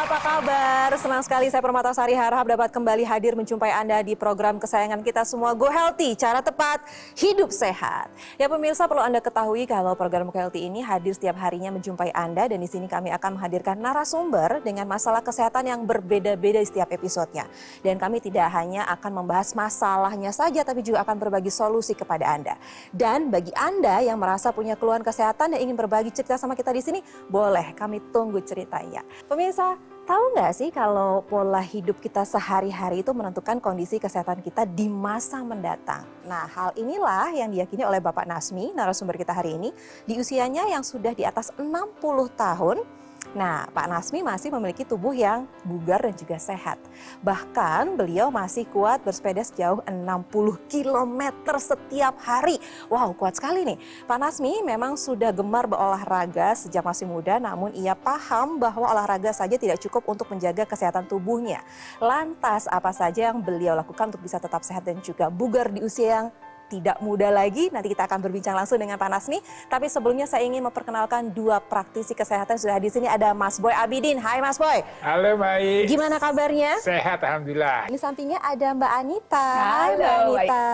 apa kabar? Senang sekali saya Permatasari harap dapat kembali hadir menjumpai Anda di program kesayangan kita semua Go Healthy, cara tepat hidup sehat. Ya pemirsa, perlu Anda ketahui kalau program Go Healthy ini hadir setiap harinya menjumpai Anda, dan di sini kami akan menghadirkan narasumber dengan masalah kesehatan yang berbeda-beda di setiap episodenya. Dan kami tidak hanya akan membahas masalahnya saja, tapi juga akan berbagi solusi kepada Anda. Dan bagi Anda yang merasa punya keluhan kesehatan dan ingin berbagi cerita sama kita di sini, boleh, kami tunggu ceritanya. Pemirsa, tahu nggak sih kalau pola hidup kita sehari-hari itu menentukan kondisi kesehatan kita di masa mendatang? Nah, hal inilah yang diyakini oleh Bapak Nasmi, narasumber kita hari ini, di usianya yang sudah di atas 60 tahun. Nah, Pak Nasmi masih memiliki tubuh yang bugar dan juga sehat. Bahkan beliau masih kuat bersepeda sejauh 60 km setiap hari. Wow, kuat sekali nih. Pak Nasmi memang sudah gemar berolahraga sejak masih muda, namun ia paham bahwa olahraga saja tidak cukup untuk menjaga kesehatan tubuhnya. Lantas, apa saja yang beliau lakukan untuk bisa tetap sehat dan juga bugar di usia yang tidak muda lagi? Nanti kita akan berbincang langsung dengan Pak Nasmi. Tapi sebelumnya saya ingin memperkenalkan dua praktisi kesehatan sudah di sini. Ada Mas Boy Abidin. Hai Mas Boy. Halo, baik. Gimana kabarnya? Sehat, alhamdulillah. Di sampingnya ada Mbak Anita. Halo, Mbak Anita.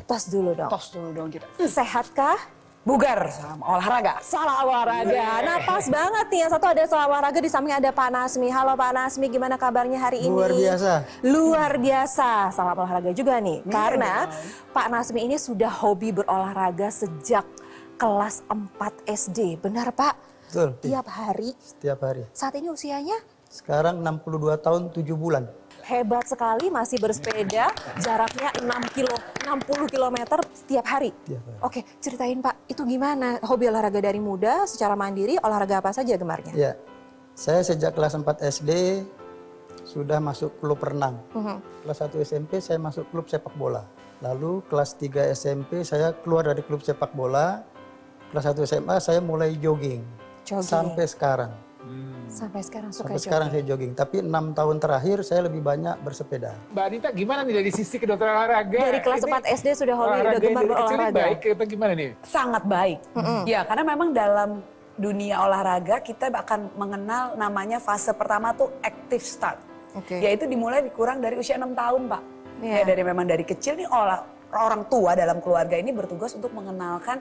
Tos dulu dong. Tos dulu dong kita. Sehatkah? Bugar sama olahraga. Salah olahraga. Nah, pas banget nih. Yang satu ada salah olahraga, di samping ada Pak Nasmi. Halo Pak Nasmi, gimana kabarnya hari ini? Luar biasa. Luar biasa. Salah olahraga juga nih. Karena Pak Nasmi ini sudah hobi berolahraga sejak kelas 4 SD. Benar Pak? Betul. Tiap hari. Setiap hari. Saat ini usianya? Sekarang 62 tahun 7 bulan. Hebat sekali, masih bersepeda, jaraknya 60 km setiap hari. Setiap hari. Oke, ceritain Pak, itu gimana? Hobi olahraga dari muda, secara mandiri, olahraga apa saja gemarnya? Ya, saya sejak kelas 4 SD sudah masuk klub renang. Kelas 1 SMP saya masuk klub sepak bola. Lalu kelas 3 SMP saya keluar dari klub sepak bola. Kelas 1 SMA saya mulai jogging. Sampai sekarang. Sampai sekarang suka Sampai sekarang saya jogging. Tapi 6 tahun terakhir saya lebih banyak bersepeda. Mbak Anita, gimana nih dari sisi kedokteran olahraga? Dari kelas 4 SD sudah hobi, udah gemar berolahraga. Baik atau gimana nih? Sangat baik. Ya, karena memang dalam dunia olahraga kita akan mengenal namanya fase pertama tuh active start. Yaitu dimulai kurang dari usia 6 tahun, Pak. Ya, memang dari kecil nih orang tua dalam keluarga ini bertugas untuk mengenalkan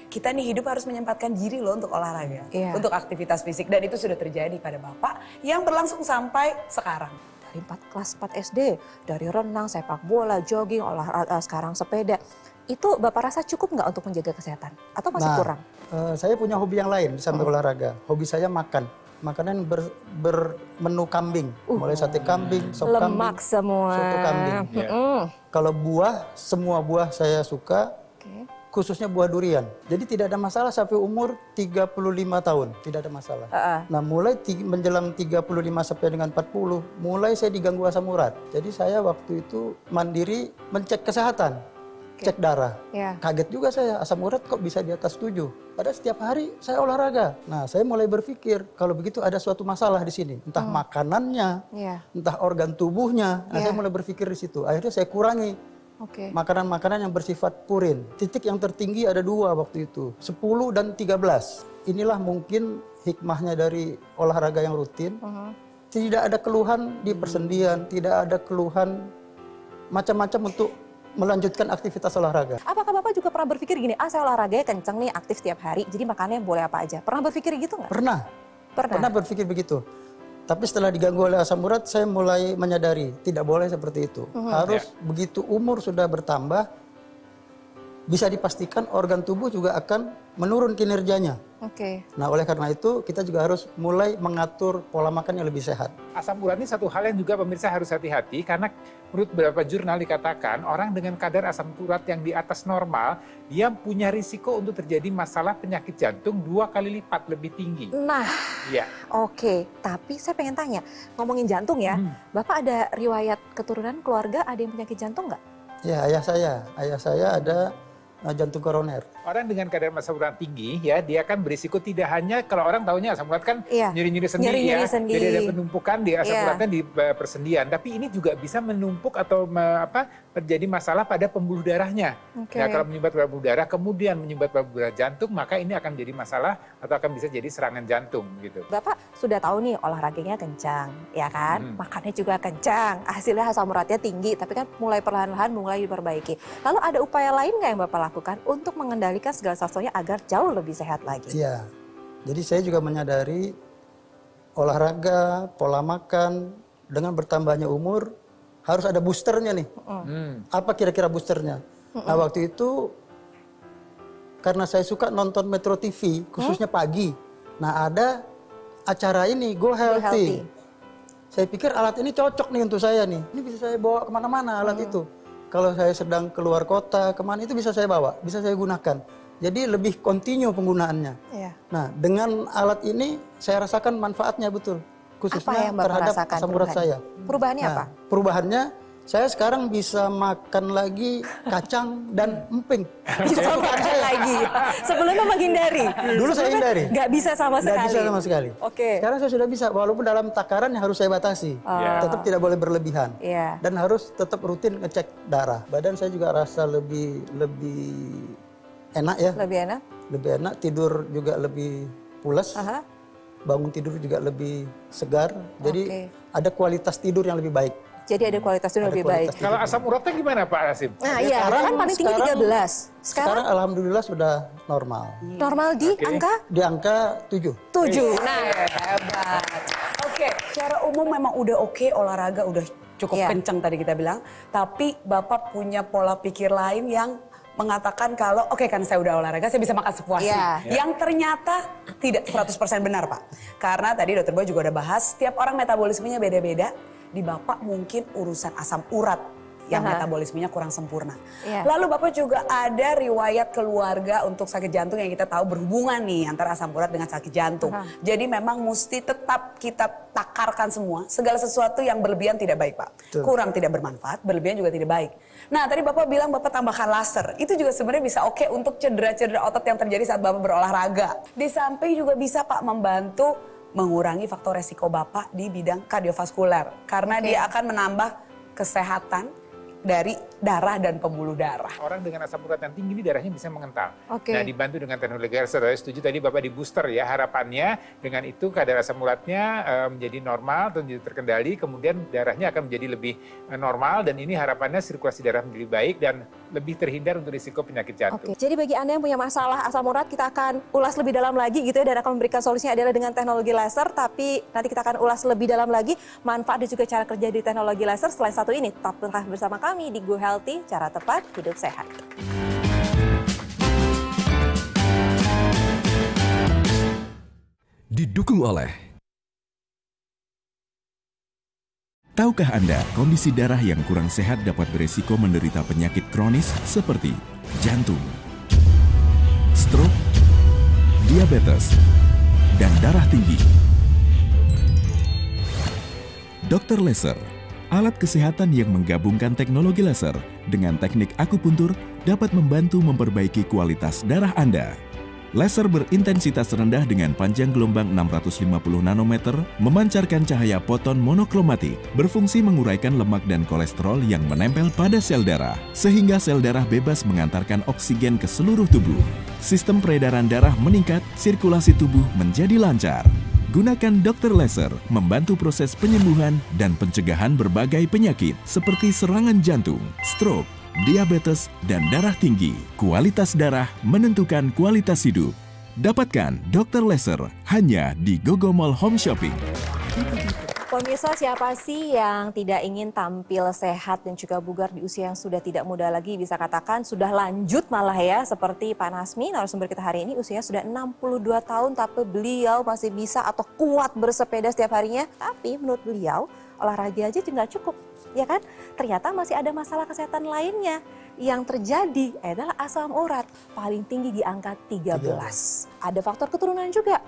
kita nih hidup harus menyempatkan diri loh untuk olahraga, untuk aktivitas fisik, dan itu sudah terjadi pada Bapak yang berlangsung sampai sekarang. Dari kelas 4 SD, dari renang, sepak bola, jogging, olahraga, sekarang sepeda. Itu Bapak rasa cukup nggak untuk menjaga kesehatan? Atau masih kurang? Saya punya hobi yang lain sambil olahraga. Hobi saya makan. Makanan bermenu kambing. Mulai sate kambing, sop kambing. Lemak semua. Soto kambing. Kalau buah, semua buah saya suka. Khususnya buah durian. Jadi tidak ada masalah sampai umur 35 tahun. Tidak ada masalah. Nah mulai menjelang 35 sampai dengan 40, mulai saya diganggu asam urat. Jadi saya waktu itu mandiri mencek kesehatan. Cek darah. Kaget juga saya, asam urat kok bisa di atas 7. Padahal setiap hari saya olahraga. Nah saya mulai berpikir, kalau begitu ada suatu masalah di sini. Entah makanannya, entah organ tubuhnya. Nah, saya mulai berpikir di situ. Akhirnya saya kurangi makanan-makanan yang bersifat purin. Titik yang tertinggi ada 2 waktu itu, 10 dan 13. Inilah mungkin hikmahnya dari olahraga yang rutin. Tidak ada keluhan di persendian, tidak ada keluhan macam-macam untuk melanjutkan aktivitas olahraga. Apakah Bapak juga pernah berpikir gini, saya olahraganya kenceng nih, aktif setiap hari, jadi makannya boleh apa aja? Pernah berpikir gitu nggak? Pernah Berpikir begitu. Tapi setelah diganggu oleh asam urat, saya mulai menyadari tidak boleh seperti itu. Harus begitu umur sudah bertambah, bisa dipastikan organ tubuh juga akan menurun kinerjanya. Nah oleh karena itu kita juga harus mulai mengatur pola makan yang lebih sehat. Asam urat ini satu hal yang juga pemirsa harus hati-hati, karena menurut beberapa jurnal dikatakan orang dengan kadar asam urat yang di atas normal, dia punya risiko untuk terjadi masalah penyakit jantung 2 kali lipat lebih tinggi. Nah, tapi saya pengen tanya, ngomongin jantung ya, Bapak ada riwayat keturunan keluarga ada yang penyakit jantung nggak? Ya, ayah saya ada jantung koroner. Orang dengan kadar asam urat tinggi ya, dia akan berisiko tidak hanya kalau orang tahunya asam urat kan nyeri-nyeri sendi nyeri-nyeri ya. sendi. Jadi ada penumpukan di asam uratnya di persendian, tapi ini juga bisa menumpuk atau terjadi masalah pada pembuluh darahnya. Ya, kalau menyumbat pada pembuluh darah kemudian menyumbat pada pembuluh darah jantung, maka ini akan jadi masalah atau akan bisa jadi serangan jantung gitu. Bapak sudah tahu nih olahraganya kencang, ya kan? Makannya juga kencang, hasilnya asam uratnya tinggi, tapi kan mulai perlahan-lahan mulai diperbaiki. Lalu ada upaya lain nggak yang Bapak lakukan untuk mengendalikan segala sesuatunya agar jauh lebih sehat lagi? Iya, jadi saya juga menyadari olahraga, pola makan, dengan bertambahnya umur harus ada boosternya nih. Apa kira-kira boosternya? Nah waktu itu karena saya suka nonton Metro TV, khususnya pagi. Nah ada acara ini, Go Healthy. Saya pikir alat ini cocok nih untuk saya nih. Ini bisa saya bawa kemana-mana alat itu. Kalau saya sedang keluar kota, kemana itu bisa saya bawa, bisa saya gunakan. Jadi lebih kontinu penggunaannya. Nah, dengan alat ini saya rasakan manfaatnya betul, khususnya terhadap asam urat saya. Perubahannya apa? Perubahannya, saya sekarang bisa makan lagi kacang dan emping. Bisa makan lagi. Sebelumnya menghindari. Dulu saya hindari. Nggak bisa sama sekali. Nggak bisa sama sekali. Sekarang saya sudah bisa, walaupun dalam takaran yang harus saya batasi. Tetap tidak boleh berlebihan. Dan harus tetap rutin ngecek darah. Badan saya juga rasa lebih enak ya. Lebih enak? Lebih enak, tidur juga lebih pules. Bangun tidur juga lebih segar. Jadi ada kualitas tidur yang lebih baik. Jadi ada kualitas tidur lebih baik. Kalau asam uratnya gimana Pak Hasim? Nah iya, kan paling tinggi 13. Sekarang alhamdulillah sudah normal. Normal di angka? Di angka 7. 7. Nah, hebat. Oke, secara umum memang udah oke, olahraga udah cukup kenceng tadi kita bilang. Tapi Bapak punya pola pikir lain yang mengatakan kalau oke kan saya udah olahraga, saya bisa makan sepuasnya. Yang ternyata tidak 100% benar Pak. Karena tadi Dokter Boy juga udah bahas, setiap orang metabolismenya beda-beda. Di Bapak mungkin urusan asam urat yang metabolismenya kurang sempurna. Lalu Bapak juga ada riwayat keluarga untuk sakit jantung yang kita tahu berhubungan nih antara asam urat dengan sakit jantung. Jadi memang mesti tetap kita takarkan semua. Segala sesuatu yang berlebihan tidak baik Pak. Kurang tidak bermanfaat, berlebihan juga tidak baik. Nah tadi Bapak bilang Bapak tambahkan laser. Itu juga sebenarnya bisa oke untuk cedera-cedera otot yang terjadi saat Bapak berolahraga. Di samping juga bisa Pak membantu mengurangi faktor resiko Bapak di bidang kardiovaskuler. Karena dia akan menambah kesehatan dari darah dan pembuluh darah. Orang dengan asam urat yang tinggi ini darahnya bisa mengental. Nah dibantu dengan teknologi laser. Saya setuju tadi Bapak di booster ya, harapannya dengan itu kadar asam uratnya menjadi normal atau menjadi terkendali, kemudian darahnya akan menjadi lebih normal dan ini harapannya sirkulasi darah menjadi baik dan lebih terhindar untuk risiko penyakit jantung. Jadi bagi Anda yang punya masalah asam urat, kita akan ulas lebih dalam lagi gitu ya, dan akan memberikan solusinya adalah dengan teknologi laser, tapi nanti kita akan ulas lebih dalam lagi manfaat dan juga cara kerja di teknologi laser. Selain satu ini, tetaplah bersama kami di Go Healthy, cara tepat hidup sehat. Didukung oleh tahukah Anda kondisi darah yang kurang sehat dapat beresiko menderita penyakit kronis seperti jantung, stroke, diabetes, dan darah tinggi. Dr. Laser, alat kesehatan yang menggabungkan teknologi laser dengan teknik akupuntur dapat membantu memperbaiki kualitas darah Anda. Laser berintensitas rendah dengan panjang gelombang 650 nanometer memancarkan cahaya foton monokromatik, berfungsi menguraikan lemak dan kolesterol yang menempel pada sel darah, sehingga sel darah bebas mengantarkan oksigen ke seluruh tubuh. Sistem peredaran darah meningkat, sirkulasi tubuh menjadi lancar. Gunakan Dr. Laser membantu proses penyembuhan dan pencegahan berbagai penyakit seperti serangan jantung, stroke, diabetes, dan darah tinggi. Kualitas darah menentukan kualitas hidup. Dapatkan Dr. Laser hanya di Gogo Mall Home Shopping. Pemirsa, siapa sih yang tidak ingin tampil sehat dan juga bugar di usia yang sudah tidak muda lagi, bisa katakan sudah lanjut malah ya, seperti Pak Nasmi, narasumber kita hari ini usianya sudah 62 tahun tapi beliau masih bisa atau kuat bersepeda setiap harinya. Tapi menurut beliau olahraga aja nggak cukup, ya kan? Ternyata masih ada masalah kesehatan lainnya yang terjadi adalah asam urat paling tinggi di angka 13. Ada faktor keturunan juga.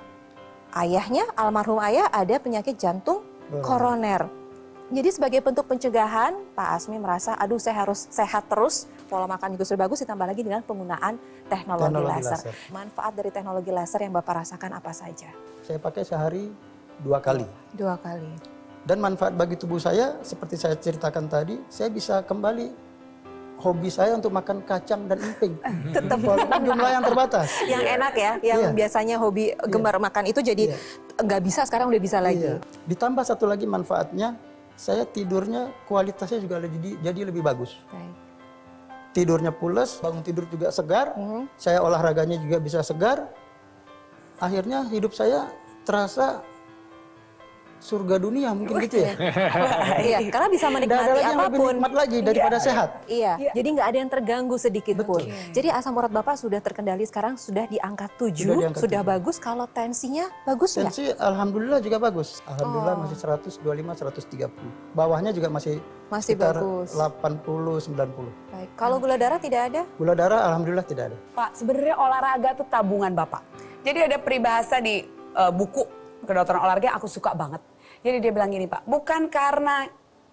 Ayahnya, almarhum ayah ada penyakit jantung koroner. Jadi sebagai bentuk pencegahan, Pak Asmi merasa, aduh saya harus sehat terus, pola makan juga sudah bagus, ditambah lagi dengan penggunaan teknologi laser. Manfaat dari teknologi laser yang Bapak rasakan apa saja? Saya pakai sehari 2 kali. 2 kali. Dan manfaat bagi tubuh saya, seperti saya ceritakan tadi, saya bisa kembali hobi saya untuk makan kacang dan emping. Tetap walaupun jumlah yang terbatas. Yang enak ya, yang biasanya hobi gemar makan itu jadi nggak bisa, sekarang udah bisa lagi. Ditambah satu lagi manfaatnya, saya tidurnya kualitasnya juga jadi lebih bagus. Baik. Tidurnya pules, bangun tidur juga segar, saya olahraganya juga bisa segar. Akhirnya hidup saya terasa surga dunia mungkin gitu ya. Iya, karena bisa menikmati Tidak ada lagi yang lebih apapun. nikmat lagi daripada sehat. Iya, jadi nggak ada yang terganggu sedikit pun. Jadi asam urat Bapak sudah terkendali, sekarang sudah di angka 7, sudah bagus. Kalau tensinya bagus nggak? Tensi alhamdulillah juga bagus. Alhamdulillah masih 125, 130. Bawahnya juga masih sekitar bagus. 80, 90. Baik. Kalau gula darah tidak ada? Gula darah alhamdulillah tidak ada. Pak, sebenarnya olahraga itu tabungan Bapak. Jadi ada peribahasa di buku kedokteran olahraga yang aku suka banget. Jadi dia bilang gini Pak, bukan karena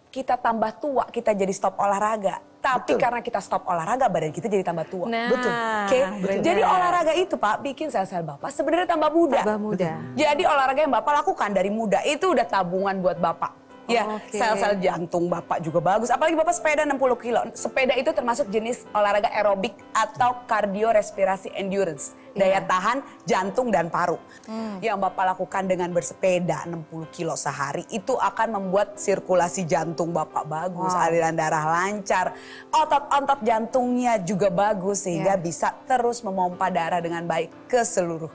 kita tambah tua kita jadi stop olahraga, tapi karena kita stop olahraga badan kita jadi tambah tua. Nah, Betul. Oke, jadi olahraga itu Pak bikin sel-sel Bapak sebenarnya tambah muda. Tambah muda. Jadi olahraga yang Bapak lakukan dari muda itu udah tabungan buat Bapak. Ya, sel-sel jantung Bapak juga bagus. Apalagi Bapak sepeda 60 kilo. Sepeda itu termasuk jenis olahraga aerobik atau kardiorespirasi endurance. Daya tahan jantung dan paru. Yang Bapak lakukan dengan bersepeda 60 kilo sehari itu akan membuat sirkulasi jantung Bapak bagus, aliran darah lancar, otot-otot jantungnya juga bagus sehingga bisa terus memompa darah dengan baik ke seluruh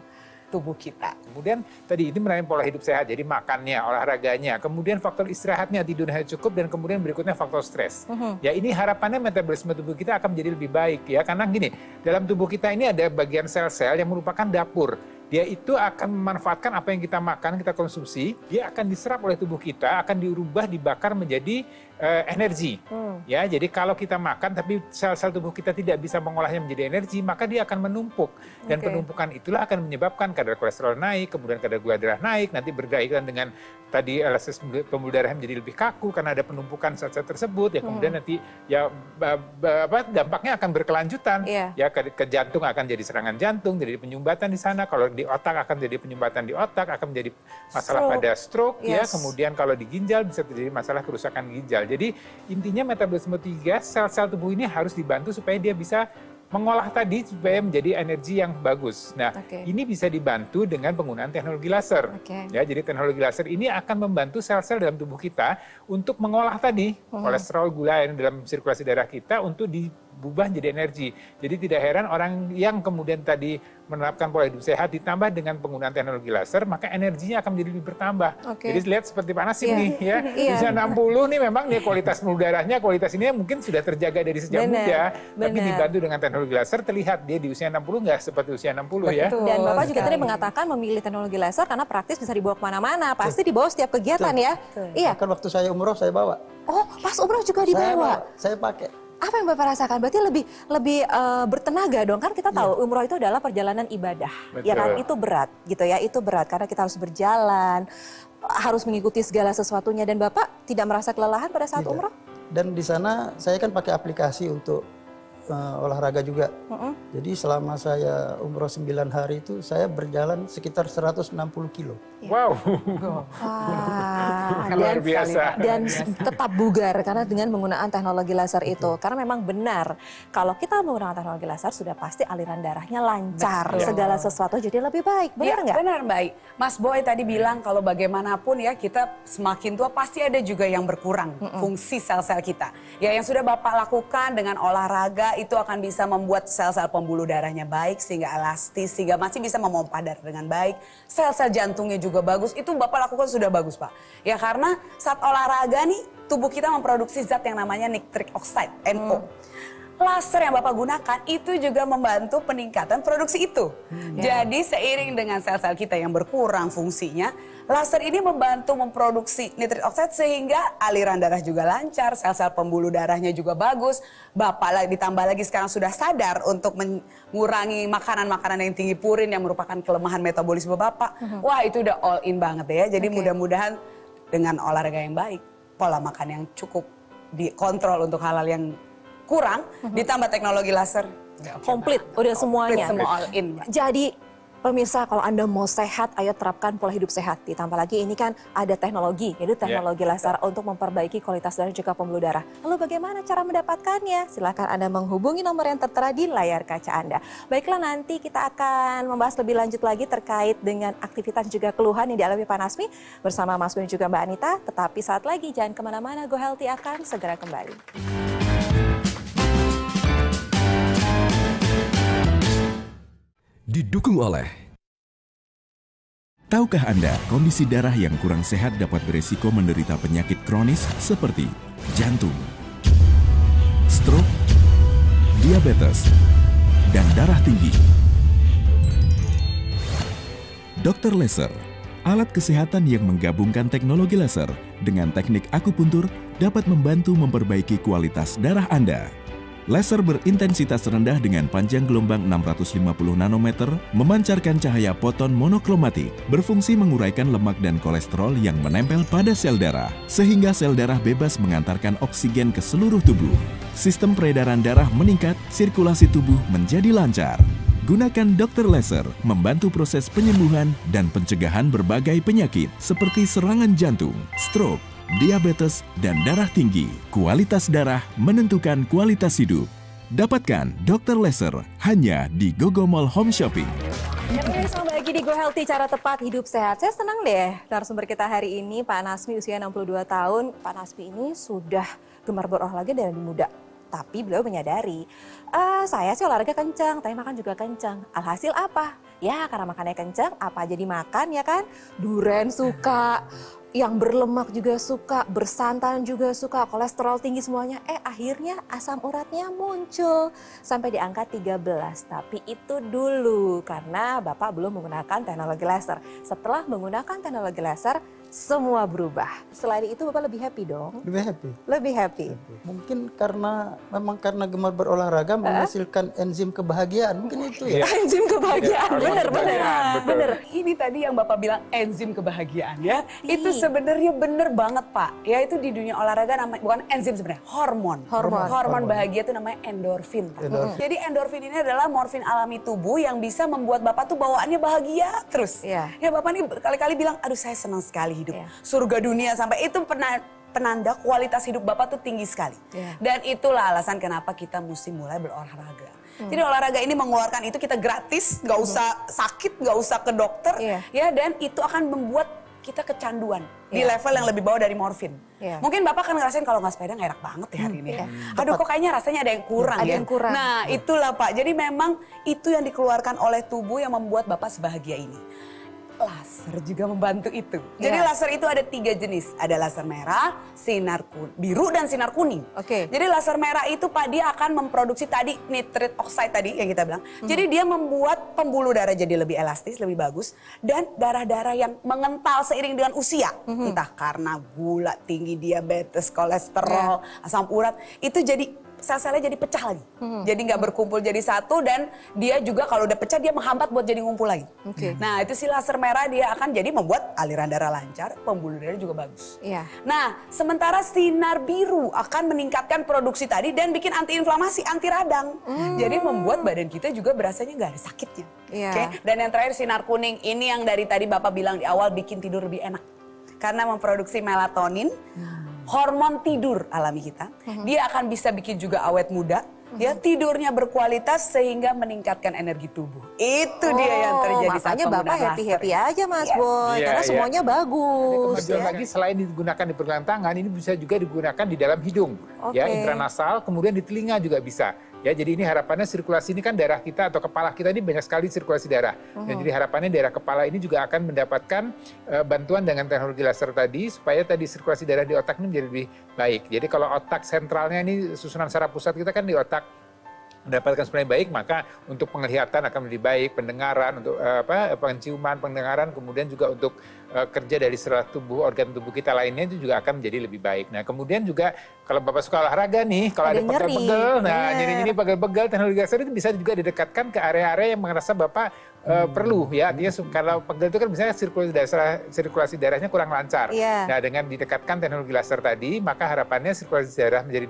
tubuh kita. Kemudian tadi ini melalui pola hidup sehat, jadi makannya, olahraganya, kemudian faktor istirahatnya, tidurnya cukup, dan kemudian berikutnya faktor stres. Ya ini harapannya metabolisme tubuh kita akan menjadi lebih baik ya, karena gini, dalam tubuh kita ini ada bagian sel-sel yang merupakan dapur. Dia itu akan memanfaatkan apa yang kita makan, kita konsumsi, dia akan diserap oleh tubuh kita, akan dirubah, dibakar menjadi energi. Ya, jadi kalau kita makan tapi sel-sel tubuh kita tidak bisa mengolahnya menjadi energi, maka dia akan menumpuk. Dan penumpukan itulah akan menyebabkan kadar kolesterol naik, kemudian kadar gula darah naik, nanti berkaitan dengan tadi elastisitas pembuluh darah menjadi lebih kaku karena ada penumpukan sel-sel tersebut. Ya kemudian nanti ya dampaknya akan berkelanjutan. Ya ke jantung akan jadi serangan jantung, jadi penyumbatan di sana. Kalau di otak akan jadi penyumbatan di otak, akan menjadi masalah pada stroke. Ya kemudian kalau di ginjal bisa terjadi masalah kerusakan ginjal. Jadi intinya metabolisme 3, sel-sel tubuh ini harus dibantu supaya dia bisa mengolah tadi supaya menjadi energi yang bagus. Nah, ini bisa dibantu dengan penggunaan teknologi laser. Ya, jadi teknologi laser ini akan membantu sel-sel dalam tubuh kita untuk mengolah tadi kolesterol, gula yang dalam sirkulasi darah kita untuk diubah menjadi energi. Jadi tidak heran orang yang kemudian tadi menerapkan pola hidup sehat ditambah dengan penggunaan teknologi laser, maka energinya akan menjadi lebih bertambah. Jadi lihat seperti Pak Nasim nih ya. Di usia 60 nih memang nih kualitas pembuluh darahnya, kualitas ini mungkin sudah terjaga dari sejak muda, tapi dibantu dengan teknologi laser terlihat dia di usia 60 nggak seperti usia 60 ya. Dan Bapak juga tadi mengatakan memilih teknologi laser karena praktis bisa dibawa kemana-mana, pasti dibawa setiap kegiatan ya. Iya. Kan waktu saya umroh saya bawa. Oh, pas umroh juga dibawa. Saya pakai. Apa yang Bapak rasakan? Berarti lebih bertenaga dong, kan kita tahu umroh itu adalah perjalanan ibadah. Ya kan, itu berat gitu ya, itu berat karena kita harus berjalan, harus mengikuti segala sesuatunya, dan Bapak tidak merasa kelelahan pada saat umroh? Dan di sana saya kan pakai aplikasi untuk olahraga juga. Jadi selama saya umroh 9 hari itu saya berjalan sekitar 160 kilo. Wow. Luar biasa. Dan tetap bugar karena dengan menggunakan teknologi laser itu. Karena memang benar kalau kita menggunakan teknologi laser sudah pasti aliran darahnya lancar. Segala sesuatu jadi lebih baik. Benar nggak? Benar, baik. Mas Boy tadi bilang kalau bagaimanapun ya kita semakin tua pasti ada juga yang berkurang fungsi sel-sel kita. Ya yang sudah Bapak lakukan dengan olahraga itu akan bisa membuat sel-sel pembuluh darahnya baik sehingga elastis, sehingga masih bisa memompa darah dengan baik. Sel-sel jantungnya juga bagus, itu Bapak lakukan sudah bagus Pak. Ya karena saat olahraga nih tubuh kita memproduksi zat yang namanya nitric oxide, NO. Laser yang Bapak gunakan itu juga membantu peningkatan produksi itu. Jadi seiring dengan sel-sel kita yang berkurang fungsinya, laser ini membantu memproduksi nitric oxide sehingga aliran darah juga lancar, sel-sel pembuluh darahnya juga bagus. Bapak ditambah lagi sekarang sudah sadar untuk mengurangi makanan-makanan yang tinggi purin yang merupakan kelemahan metabolisme Bapak. Wah itu udah all in banget ya. Jadi mudah-mudahan dengan olahraga yang baik, pola makan yang cukup dikontrol untuk hal-hal yang kurang, ditambah teknologi laser. Komplit, udah semuanya. Semua all in. Jadi pemirsa, kalau Anda mau sehat, ayo terapkan pola hidup sehat. Ditambah lagi ini kan ada teknologi, yaitu teknologi laser untuk memperbaiki kualitas darah juga pembuluh darah. Lalu bagaimana cara mendapatkannya? Silakan Anda menghubungi nomor yang tertera di layar kaca Anda. Baiklah, nanti kita akan membahas lebih lanjut lagi terkait dengan aktivitas juga keluhan yang dialami Pak Nasmi bersama Mas Boy juga Mbak Anita. Tetapi saat lagi jangan kemana-mana, Go Healthy akan segera kembali. Didukung oleh. Tahukah Anda, kondisi darah yang kurang sehat dapat beresiko menderita penyakit kronis seperti jantung, stroke, diabetes, dan darah tinggi. Dr. Laser, alat kesehatan yang menggabungkan teknologi laser dengan teknik akupuntur dapat membantu memperbaiki kualitas darah Anda. Laser berintensitas rendah dengan panjang gelombang 650 nanometer memancarkan cahaya foton monokromatik, berfungsi menguraikan lemak dan kolesterol yang menempel pada sel darah, sehingga sel darah bebas mengantarkan oksigen ke seluruh tubuh. Sistem peredaran darah meningkat, sirkulasi tubuh menjadi lancar. Gunakan Dr. Laser membantu proses penyembuhan dan pencegahan berbagai penyakit seperti serangan jantung, stroke, diabetes, dan darah tinggi. Kualitas darah menentukan kualitas hidup. Dapatkan Dr. Laser hanya di Gogo Mall Home Shopping. Ya, pemirsa, lagi di Go Healthy, cara tepat hidup sehat. Saya senang deh narasumber kita hari ini Pak Nasmi, usia 62 tahun. Pak Nasmi ini sudah gemar berolahraga dari muda. Tapi beliau menyadari, saya sih olahraga kencang, tapi makan juga kencang. Alhasil apa? Ya karena makannya kencang, apa aja dimakan ya kan? Duren suka, yang berlemak juga suka, bersantan juga suka, kolesterol tinggi semuanya. Akhirnya asam uratnya muncul sampai di angka 13. Tapi itu dulu karena Bapak belum menggunakan teknologi laser. Setelah menggunakan teknologi laser, semua berubah. Selain itu Bapak lebih happy dong? Lebih happy. Lebih happy. Mungkin memang karena gemar berolahraga menghasilkan enzim kebahagiaan. Mungkin itu ya. Enzim kebahagiaan, bener. Ini tadi yang Bapak bilang enzim kebahagiaan ya. Itu sebenarnya bener banget Pak. Ya itu di dunia olahraga namanya, bukan enzim sebenarnya, hormon bahagia itu namanya endorfin. Jadi endorfin ini adalah morfin alami tubuh yang bisa membuat Bapak tuh bawaannya bahagia terus. Ya Bapak ini berkali-kali bilang, aduh saya senang sekali hidup. Surga dunia, sampai itu penanda kualitas hidup Bapak tuh tinggi sekali. Dan itulah alasan kenapa kita mesti mulai berolahraga. Jadi olahraga ini mengeluarkan itu kita gratis, nggak usah sakit, nggak usah ke dokter, ya, dan itu akan membuat kita kecanduan di level yang lebih bawah dari morfin. Mungkin Bapak kan ngerasain kalau nggak sepeda nggak enak banget ya hari ini. Aduh kok kayaknya rasanya ada yang kurang ya. Nah itulah Pak, jadi memang itu yang dikeluarkan oleh tubuh yang membuat Bapak sebahagia ini. Laser juga membantu itu. Jadi laser itu ada 3 jenis. Ada laser merah, sinar biru, dan sinar kuning. Jadi laser merah itu Pak, dia akan memproduksi tadi nitrate oxide tadi yang kita bilang. Jadi dia membuat pembuluh darah jadi lebih elastis, lebih bagus. Dan darah-darah yang mengental seiring dengan usia. Entah karena gula tinggi, diabetes, kolesterol, asam urat. Itu jadi sel-selnya jadi pecah lagi. Jadi nggak berkumpul jadi satu, dan dia juga kalau udah pecah dia menghambat buat jadi ngumpul lagi. Nah itu si laser merah dia akan jadi membuat aliran darah lancar, pembuluh darah juga bagus. Nah sementara sinar biru akan meningkatkan produksi tadi dan bikin antiinflamasi, anti radang. Jadi membuat badan kita juga berasanya nggak ada sakitnya. Dan yang terakhir sinar kuning, ini yang dari tadi Bapak bilang di awal, bikin tidur lebih enak. Karena memproduksi melatonin, hormon tidur alami kita, dia akan bisa bikin juga awet muda, ya tidurnya berkualitas sehingga meningkatkan energi tubuh. Itu dia yang terjadi saat makanya Bapak happy-happy aja Mas Boy, karena semuanya bagus. Kemudian lagi selain digunakan di pergelangan tangan, ini bisa juga digunakan di dalam hidung, ya intranasal, kemudian di telinga juga bisa. Ya, jadi ini harapannya sirkulasi ini kan darah kita atau kepala kita ini banyak sekali sirkulasi darah. Dan jadi harapannya daerah kepala ini juga akan mendapatkan bantuan dengan teknologi laser tadi supaya tadi sirkulasi darah di otak ini menjadi lebih baik. Jadi kalau otak sentralnya ini susunan saraf pusat kita kan di otak mendapatkan sebenarnya baik, maka untuk penglihatan akan lebih baik, pendengaran, untuk penciuman, pendengaran, kemudian juga untuk kerja dari seluruh tubuh, organ tubuh kita lainnya itu juga akan menjadi lebih baik. Nah kemudian juga kalau Bapak suka olahraga nih, kalau ada pegel-pegel, nah nyeri-nyeri pegel-pegel, teknologi laser itu bisa juga didekatkan ke area-area yang merasa Bapak perlu ya. Artinya kalau pegel itu kan misalnya sirkulasi darahnya kurang lancar. Nah, dengan didekatkan teknologi laser tadi, maka harapannya sirkulasi darah menjadi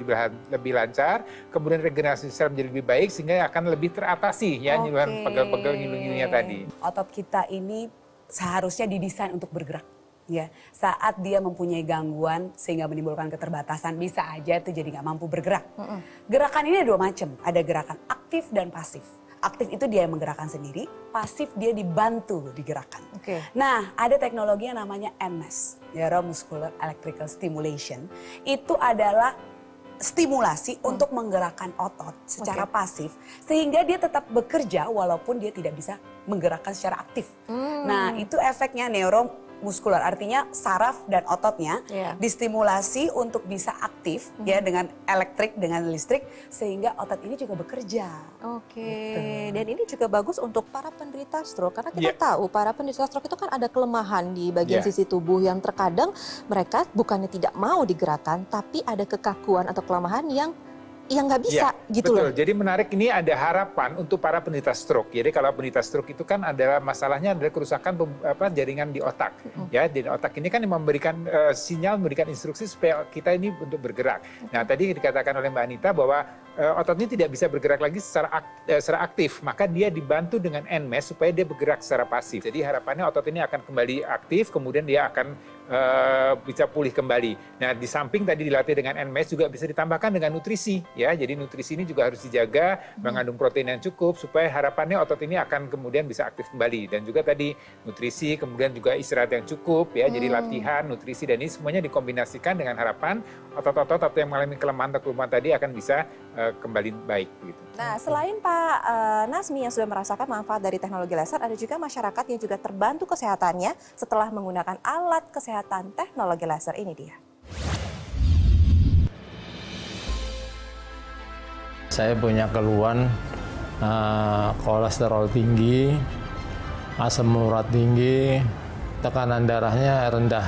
lebih lancar, kemudian regenerasi sel menjadi lebih baik sehingga akan lebih teratasi ya nyuruhan pegel-pegel ngilu-ngilunya tadi. Otot kita ini seharusnya didesain untuk bergerak. Ya, saat dia mempunyai gangguan sehingga menimbulkan keterbatasan, bisa aja itu jadi nggak mampu bergerak. Gerakan ini ada 2 macam, ada gerakan aktif dan pasif. Aktif itu dia yang menggerakkan sendiri, pasif dia dibantu digerakkan. Nah, ada teknologi yang namanya NMES, Neuromuscular Electrical Stimulation. Itu adalah stimulasi untuk menggerakkan otot secara pasif, sehingga dia tetap bekerja walaupun dia tidak bisa menggerakkan secara aktif. Nah, itu efeknya neuromuskular, artinya saraf dan ototnya distimulasi untuk bisa aktif ya dengan elektrik, dengan listrik, sehingga otot ini juga bekerja. Dan ini juga bagus untuk para penderita stroke, karena kita tahu para penderita stroke itu kan ada kelemahan di bagian sisi tubuh yang terkadang mereka bukannya tidak mau digerakkan, tapi ada kekakuan atau kelemahan yang nggak bisa gitu betul. loh. Jadi menarik, ini ada harapan untuk para penderita stroke. Jadi kalau penderita stroke itu kan adalah masalahnya adalah kerusakan jaringan di otak. Ya, di otak ini kan yang memberikan sinyal, memberikan instruksi supaya kita ini untuk bergerak. Nah, tadi dikatakan oleh Mbak Anita bahwa otot ini tidak bisa bergerak lagi secara aktif, maka dia dibantu dengan NMES supaya dia bergerak secara pasif. Jadi harapannya otot ini akan kembali aktif, kemudian dia akan bisa pulih kembali. Nah, di samping tadi dilatih dengan NMES juga bisa ditambahkan dengan nutrisi. Ya, jadi nutrisi ini juga harus dijaga, mengandung protein yang cukup supaya harapannya otot ini akan kemudian bisa aktif kembali. Dan juga tadi nutrisi, kemudian juga istirahat yang cukup ya. Jadi latihan, nutrisi, dan ini semuanya dikombinasikan dengan harapan otot-otot yang mengalami kelemahan atau kelumpuhan tadi akan bisa kembali baik gitu. Nah, selain Pak Nasmi yang sudah merasakan manfaat dari teknologi laser, ada juga masyarakat yang juga terbantu kesehatannya setelah menggunakan alat kesehatan teknologi laser. Ini dia. Saya punya keluhan kolesterol tinggi, asam urat tinggi, tekanan darahnya rendah.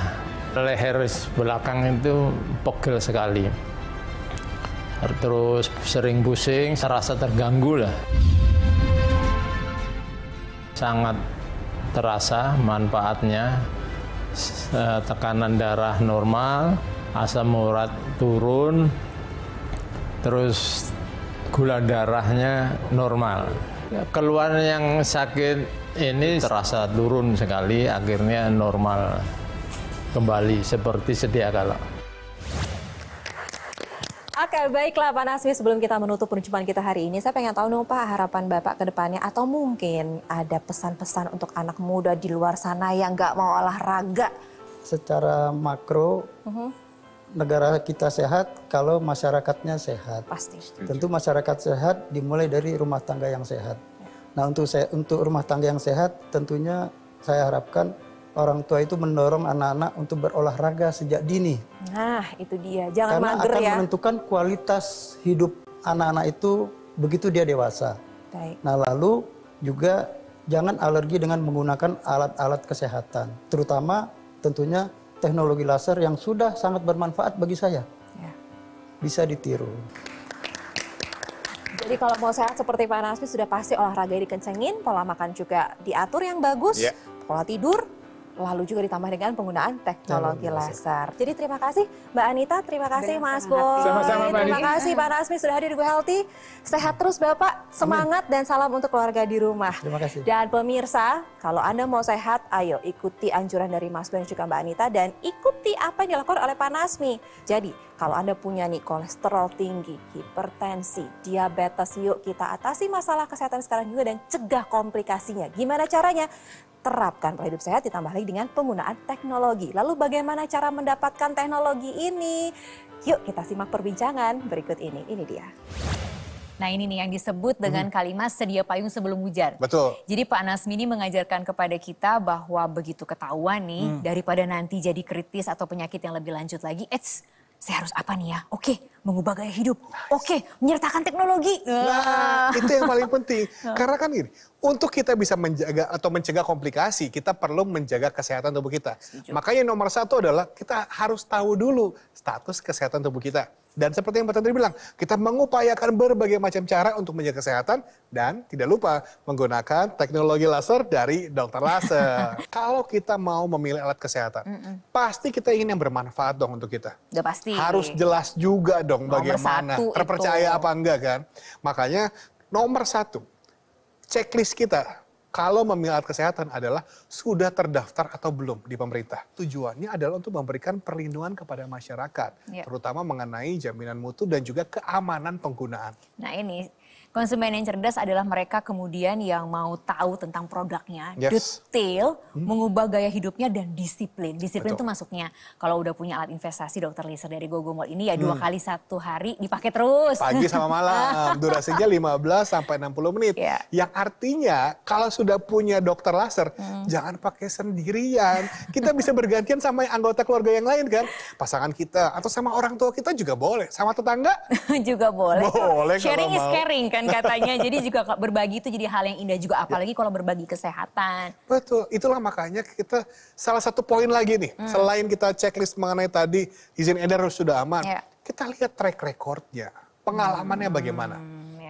Leher belakang itu pegel sekali. Terus sering pusing, serasa terganggu lah. Sangat terasa manfaatnya, tekanan darah normal, asam urat turun, terus gula darahnya normal. Keluhan yang sakit ini terasa turun sekali, akhirnya normal kembali seperti sedia kala. Oke, baiklah Pak Nasmi, sebelum kita menutup perjumpaan kita hari ini, saya pengen tahu dong Pak, harapan Bapak ke depannya, atau mungkin ada pesan-pesan untuk anak muda di luar sana yang nggak mau olahraga. Secara makro, negara kita sehat kalau masyarakatnya sehat. Pasti. Tentu masyarakat sehat dimulai dari rumah tangga yang sehat. Nah, untuk rumah tangga yang sehat, tentunya saya harapkan orang tua itu mendorong anak-anak untuk berolahraga sejak dini. Nah, itu dia. Jangan karena mager akan ya. menentukan kualitas hidup anak-anak itu begitu dia dewasa. Baik. Nah, lalu juga jangan alergi dengan menggunakan alat-alat kesehatan. Terutama tentunya teknologi laser yang sudah sangat bermanfaat bagi saya. Ya. Bisa ditiru. Jadi kalau mau sehat seperti Pak Nasmi, sudah pasti olahraga dikencengin, pola makan juga diatur yang bagus, pola tidur, lalu juga ditambah dengan penggunaan teknologi laser. Jadi terima kasih Mbak Anita, terima kasih Mas Boy. Sama-sama Mbak Terima kasih Pak Nasmi sudah hadir di Go Healthy. Sehat terus Bapak, semangat dan salam untuk keluarga di rumah. Terima kasih. Dan pemirsa, kalau Anda mau sehat, ayo ikuti anjuran dari Mas Boy dan juga Mbak Anita dan ikuti apa yang dilakukan oleh Pak Nasmi. Jadi kalau Anda punya nih kolesterol tinggi, hipertensi, diabetes, yuk kita atasi masalah kesehatan sekarang juga dan cegah komplikasinya. Gimana caranya? Terapkan pola hidup sehat ditambah lagi dengan penggunaan teknologi. Lalu bagaimana cara mendapatkan teknologi ini? Yuk kita simak perbincangan berikut ini. Ini dia. Nah ini nih yang disebut dengan kalimat sedia payung sebelum hujan. Betul. Jadi Pak Nasmi ini mengajarkan kepada kita bahwa begitu ketahuan nih, daripada nanti jadi kritis atau penyakit yang lebih lanjut lagi, saya harus apa nih ya? Oke, mengubah gaya hidup. Oke, menyertakan teknologi. Nah, itu yang paling penting. Karena kan gini, Untuk kita bisa menjaga atau mencegah komplikasi, kita perlu menjaga kesehatan tubuh kita. Makanya nomor 1 adalah kita harus tahu dulu status kesehatan tubuh kita. Dan seperti yang Pak Tantri bilang, kita mengupayakan berbagai macam cara untuk menjaga kesehatan dan tidak lupa menggunakan teknologi laser dari Dr. Laser. Kalau kita mau memilih alat kesehatan, pasti kita ingin yang bermanfaat dong untuk kita. Udah pasti. Harus jelas juga dong Nomor bagaimana, 1 terpercaya itu. apa enggak kan. Makanya nomor 1, checklist kita kalau memilih alat kesehatan adalah sudah terdaftar atau belum di pemerintah. Tujuannya adalah untuk memberikan perlindungan kepada masyarakat, terutama mengenai jaminan mutu dan juga keamanan penggunaan. Nah ini, konsumen yang cerdas adalah mereka kemudian yang mau tahu tentang produknya, detail, mengubah gaya hidupnya dan disiplin. Disiplin itu masuknya kalau udah punya alat investasi Dr. Laser dari Gogomall ini ya 2 kali 1 hari dipakai terus. Pagi sama malam, durasinya 15 sampai 60 menit. Yang artinya kalau sudah punya Dr. Laser, jangan pakai sendirian. Kita bisa bergantian sama anggota keluarga yang lain kan. Pasangan kita atau sama orang tua kita juga boleh. Sama tetangga juga boleh. Boleh sharing kalau is mau. caring kan katanya. Jadi juga berbagi itu jadi hal yang indah juga. Apalagi kalau berbagi kesehatan. Betul, itulah makanya kita salah satu poin lagi nih. Selain kita checklist mengenai tadi izin edar sudah aman. Kita lihat track recordnya, pengalamannya bagaimana.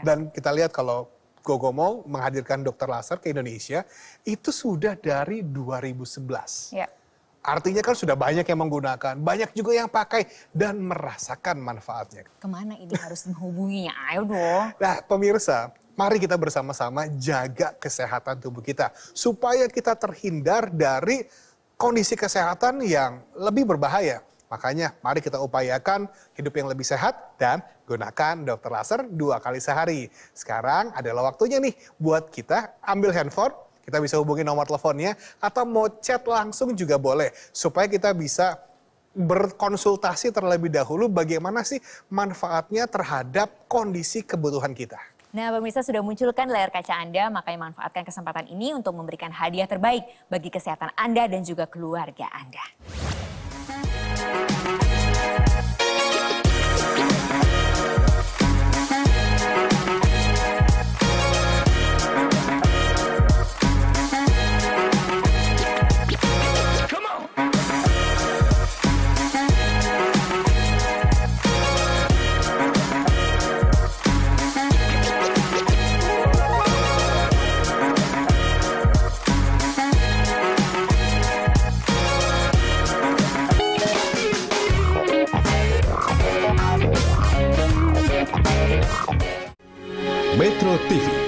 Dan kita lihat kalau Gogomall menghadirkan Dr. Laser ke Indonesia, itu sudah dari 2011. Artinya kan sudah banyak yang menggunakan, banyak juga yang pakai dan merasakan manfaatnya. Kemana ini harus menghubunginya? Ayo dong. Nah pemirsa, mari kita bersama-sama jaga kesehatan tubuh kita. Supaya kita terhindar dari kondisi kesehatan yang lebih berbahaya. Makanya mari kita upayakan hidup yang lebih sehat dan gunakan Dr. Laser 2 kali sehari. Sekarang adalah waktunya nih buat kita ambil handphone, kita bisa hubungi nomor teleponnya atau mau chat langsung juga boleh. Supaya kita bisa berkonsultasi terlebih dahulu bagaimana sih manfaatnya terhadap kondisi kebutuhan kita. Nah pemirsa sudah munculkan layar kaca Anda, makanya manfaatkan kesempatan ini untuk memberikan hadiah terbaik bagi kesehatan Anda dan juga keluarga Anda. Metro TV